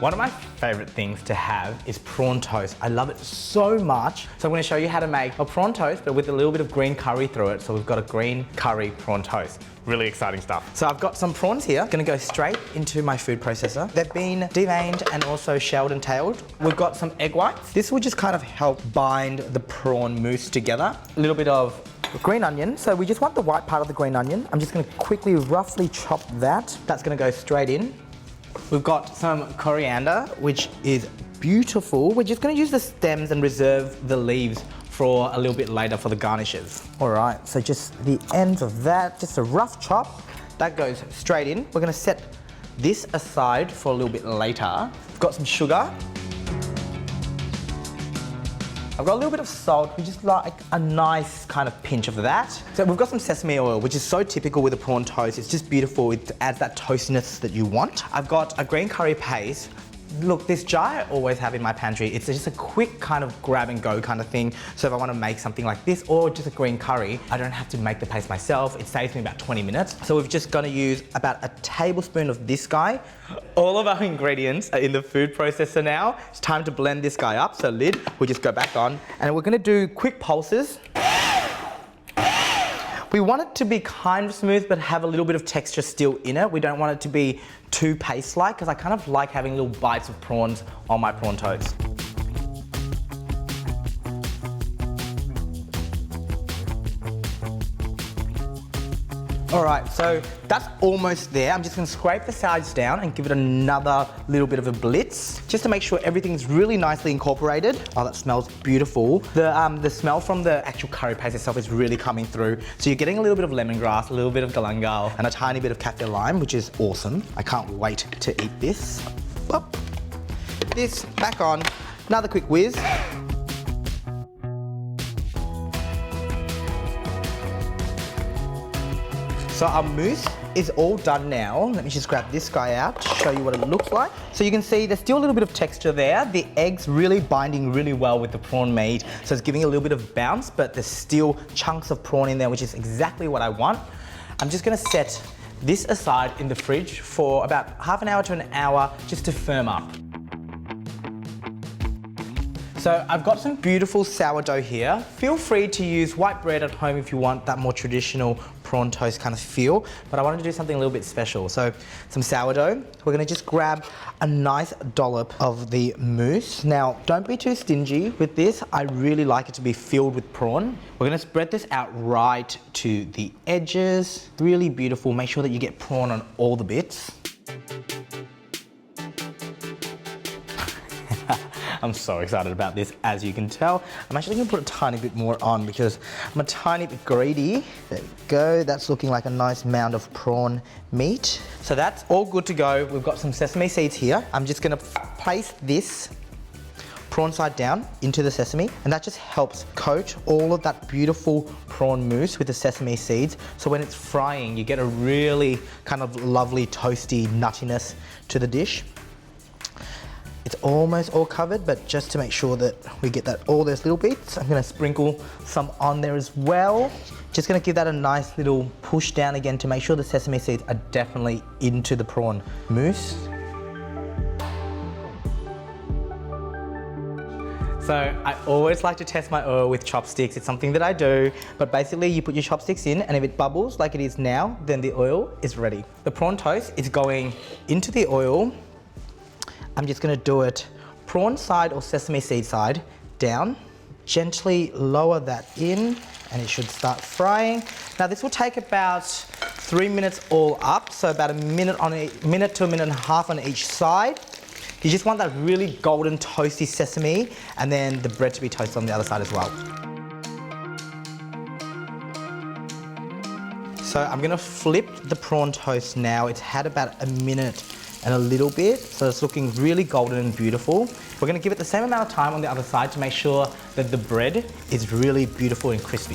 One of my favorite things to have is prawn toast. I love it so much. So I'm gonna show you how to make a prawn toast, but with a little bit of green curry through it. So we've got a green curry prawn toast. Really exciting stuff. So I've got some prawns here. Gonna go straight into my food processor. They've been deveined and also shelled and tailed. We've got some egg whites. This will just kind of help bind the prawn mousse together. A little bit of green onion. So we just want the white part of the green onion. I'm just gonna quickly roughly chop that. That's gonna go straight in. We've got some coriander, which is beautiful. We're just gonna use the stems and reserve the leaves for a little bit later for the garnishes. All right, so just the ends of that, just a rough chop. That goes straight in. We're gonna set this aside for a little bit later. We've got some sugar. I've got a little bit of salt. We just like a nice kind of pinch of that. So we've got some sesame oil, which is so typical with a prawn toast. It's just beautiful. It adds that toastiness that you want. I've got a green curry paste. Look, this jar I always have in my pantry. It's just a quick kind of grab and go kind of thing. So if I want to make something like this or just a green curry, I don't have to make the paste myself. It saves me about 20 minutes. So we're just going to use about a tablespoon of this guy. All of our ingredients are in the food processor now. It's time to blend this guy up. So lid, we'll just go back on. And we're going to do quick pulses. We want it to be kind of smooth, but have a little bit of texture still in it. We don't want it to be too paste-like, because I kind of like having little bites of prawns on my prawn toast. All right, so that's almost there. I'm just gonna scrape the sides down and give it another little bit of a blitz, just to make sure everything's really nicely incorporated. Oh, that smells beautiful. The smell from the actual curry paste itself is really coming through. So you're getting a little bit of lemongrass, a little bit of galangal, and a tiny bit of kaffir lime, which is awesome. I can't wait to eat this. Pop this back on, another quick whiz. So our mousse is all done now. Let me just grab this guy out to show you what it looks like. So you can see there's still a little bit of texture there. The egg's really binding really well with the prawn meat. So it's giving a little bit of bounce, but there's still chunks of prawn in there, which is exactly what I want. I'm just gonna set this aside in the fridge for about half an hour to an hour just to firm up. So I've got some beautiful sourdough here. Feel free to use white bread at home if you want that more traditional prawn toast kind of feel, but I wanted to do something a little bit special. So some sourdough. We're gonna just grab a nice dollop of the mousse. Now, don't be too stingy with this. I really like it to be filled with prawn. We're gonna spread this out right to the edges. Really beautiful. Make sure that you get prawn on all the bits. I'm so excited about this, as you can tell. I'm actually gonna put a tiny bit more on because I'm a tiny bit greedy. There we go, that's looking like a nice mound of prawn meat. So that's all good to go. We've got some sesame seeds here. I'm just gonna place this prawn side down into the sesame, and that just helps coat all of that beautiful prawn mousse with the sesame seeds. So when it's frying, you get a really kind of lovely toasty nuttiness to the dish. It's almost all covered, but just to make sure that we get that all those little bits, I'm gonna sprinkle some on there as well. Just gonna give that a nice little push down again to make sure the sesame seeds are definitely into the prawn mousse. So I always like to test my oil with chopsticks. It's something that I do, but basically you put your chopsticks in, and if it bubbles like it is now, then the oil is ready. The prawn toast is going into the oil. I'm just gonna do it prawn side or sesame seed side down. Gently lower that in, and it should start frying. Now this will take about 3 minutes all up, so about a minute to a minute and a half on each side. You just want that really golden toasty sesame, and then the bread to be toasted on the other side as well. So I'm gonna flip the prawn toast now. It's had about a minute and a little bit, so it's looking really golden and beautiful. We're gonna give it the same amount of time on the other side to make sure that the bread is really beautiful and crispy.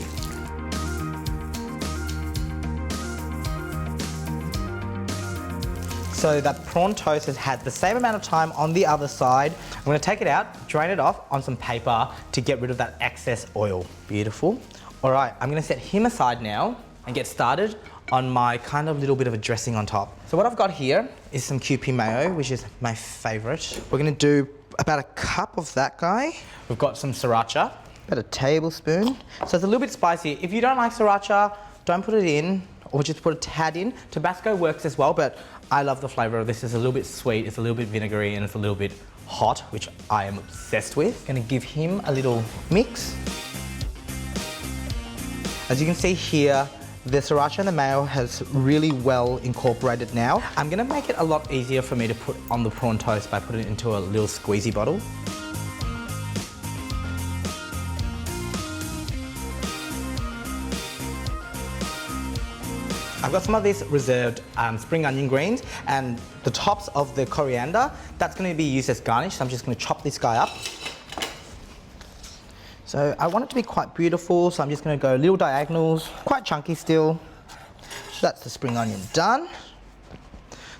So that prawn toast has had the same amount of time on the other side. I'm gonna take it out, drain it off on some paper to get rid of that excess oil. Beautiful. All right, I'm gonna set him aside now and get started on my kind of little bit of a dressing on top. So what I've got here is some Kewpie mayo, which is my favorite. We're gonna do about a cup of that guy. We've got some sriracha, about a tablespoon. So it's a little bit spicy. If you don't like sriracha, don't put it in, or just put a tad in. Tabasco works as well, but I love the flavor of this. It's a little bit sweet, it's a little bit vinegary, and it's a little bit hot, which I am obsessed with. Gonna give him a little mix. As you can see here, the sriracha and the mayo has really well incorporated now. I'm gonna make it a lot easier for me to put on the prawn toast by putting it into a little squeezy bottle. I've got some of these reserved spring onion greens, and the tops of the coriander, that's going to be used as garnish, so I'm just going to chop this guy up. So I want it to be quite beautiful, so I'm just going to go little diagonals, quite chunky still. So that's the spring onion done.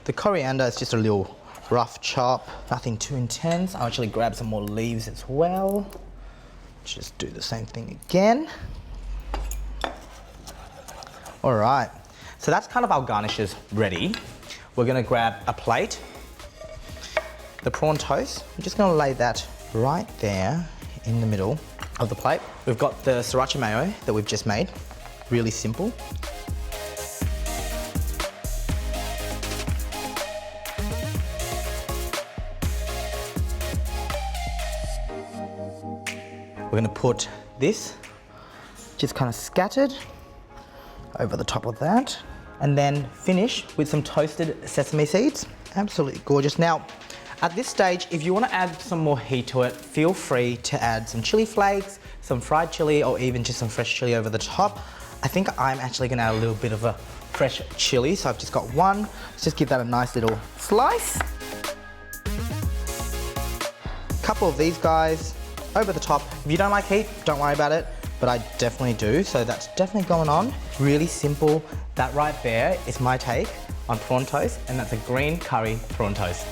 The coriander is just a little rough chop, nothing too intense. I'll actually grab some more leaves as well. Just do the same thing again. All right. So that's kind of our garnishes ready. We're gonna grab a plate. The prawn toast, I'm just gonna lay that right there in the middle of the plate. We've got the sriracha mayo that we've just made, really simple. We're gonna put this just kind of scattered over the top of that, and then finish with some toasted sesame seeds. Absolutely gorgeous. Now, at this stage, if you want to add some more heat to it, feel free to add some chili flakes, some fried chili, or even just some fresh chili over the top. I think I'm actually going to add a little bit of a fresh chili, so I've just got one. Let's just give that a nice little slice. Couple of these guys over the top. If you don't like heat, don't worry about it, but I definitely do, so that's definitely going on. Really simple. That right there is my take on prawn toast, and that's a green curry prawn toast.